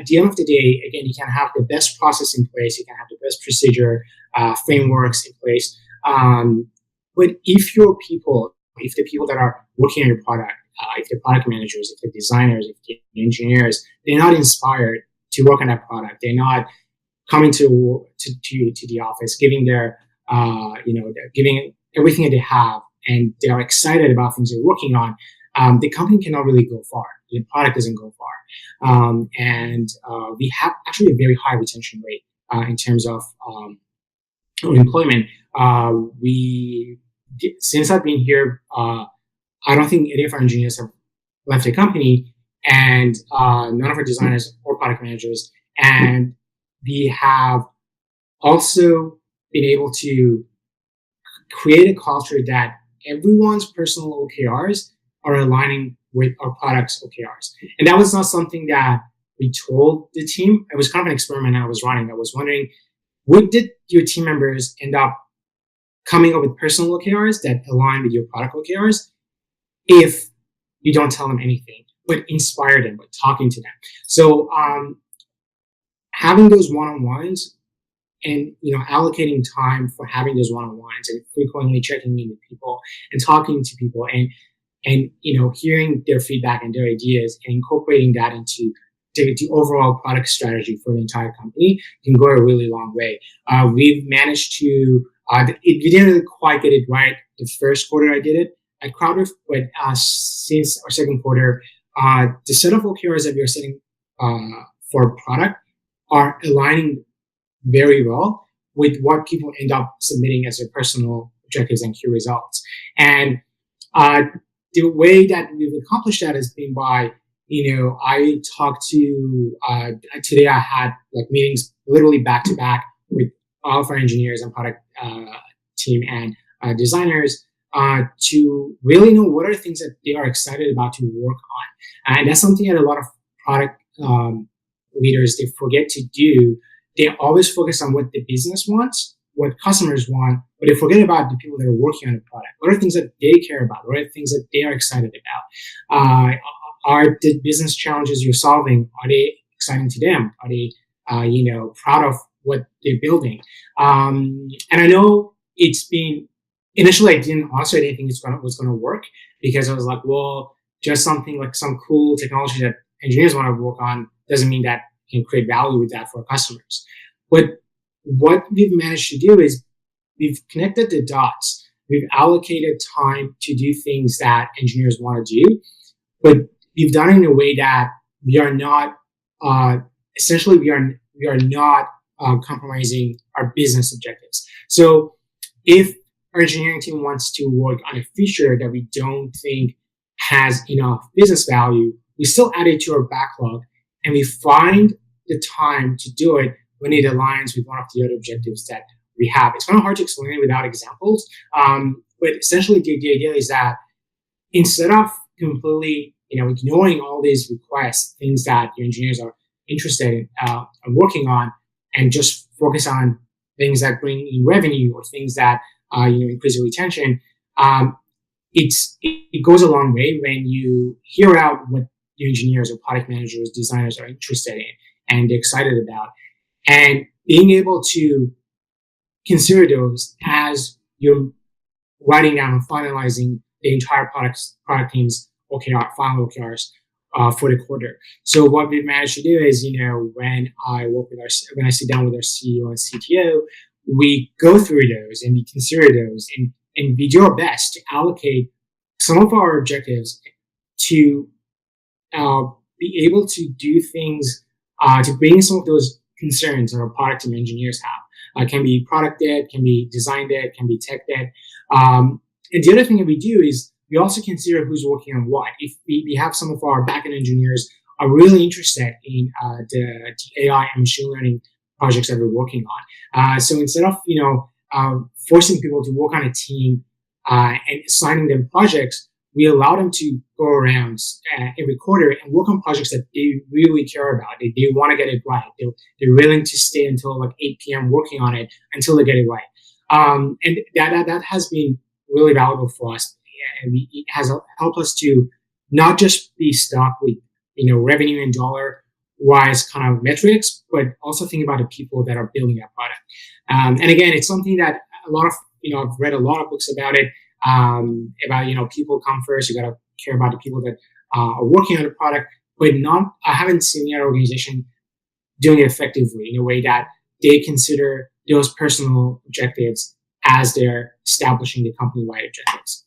the end of the day, again, you can have the best process in place, you can have the best procedure, frameworks in place. But if the people that are working on your product, if the product managers, if the designers, if the engineers, they're not inspired to work on that product, they're not coming to the office, giving they're giving everything that they have, and they are excited about things they're working on, the company cannot really go far. The product doesn't go far, and we have actually a very high retention rate in terms of employment. Since I've been here, I don't think any of our engineers have left the company, and none of our designers or product managers. And we have also been able to create a culture that everyone's personal OKRs are aligning with our product's OKRs. And that was not something that we told the team. It was kind of an experiment I was running. I was wondering, did your team members end up coming up with personal OKRs that align with your product OKRs if you don't tell them anything, but inspire them by talking to them? So having those one-on-ones and allocating time for having those one-on-ones and frequently checking in with people and talking to people and hearing their feedback and their ideas and incorporating that into the overall product strategy for the entire company can go a really long way. We've managed to we didn't quite get it right the first quarter I did it at Crowder, but since our second quarter, the set of OKRs that we are setting for product are aligning very well with what people end up submitting as their personal objectives and key results. And the way that we've accomplished that has been by, I talked to, today I had meetings literally back to back with all of our engineers and product team and designers to really know what are the things that they are excited about to work on. And that's something that a lot of product leaders, they forget to do. They always focus on what the business wants, what customers want, but they forget about the people that are working on the product. What are the things that they care about? What are the things that they are excited about? Are the business challenges you're solving, are they exciting to them? Are they, proud of what they're building? And I know initially I didn't also think it was going to work, because I was like, well, just something like some cool technology that engineers want to work on doesn't mean that can create value with that for customers. But what we've managed to do is we've connected the dots. We've allocated time to do things that engineers want to do, but we've done it in a way that we are not, essentially we are not compromising our business objectives. So if our engineering team wants to work on a feature that we don't think has enough business value, we still add it to our backlog, and we find the time to do it when it aligns with one of the other objectives that we have. It's kind of hard to explain it without examples, but essentially the idea is that instead of completely ignoring all these requests, things that your engineers are interested in working on, and just focus on things that bring in revenue or things that increase your retention, it goes a long way when you hear out what your engineers or product managers, designers are interested in and they're excited about, and being able to consider those as you're writing down and finalizing the entire product team's final OKRs for the quarter. So what we've managed to do is, when I sit down with our CEO and CTO, we go through those and we consider those, and we do our best to allocate some of our objectives to be able to do things to bring some of those concerns that our product and engineers have. Can be product debt, can be design debt, can be tech debt. And the other thing that we do is we also consider who's working on what. If we have some of our backend engineers are really interested in the AI and machine learning projects that we're working on. So instead of forcing people to work on a team and assigning them projects, we allow them to go around every quarter and work on projects that they really care about. They want to get it right. They're willing to stay until 8 p.m. working on it until they get it right. And that has been really valuable for us. And it has helped us to not just be stuck with revenue in dollar wise kind of metrics, but also think about the people that are building that product. And again, it's something that a lot of, I've read a lot of books about it, about, people come first. You got to care about the people that are working on the product, but I haven't seen any organization doing it effectively in a way that they consider those personal objectives as they're establishing the company-wide objectives.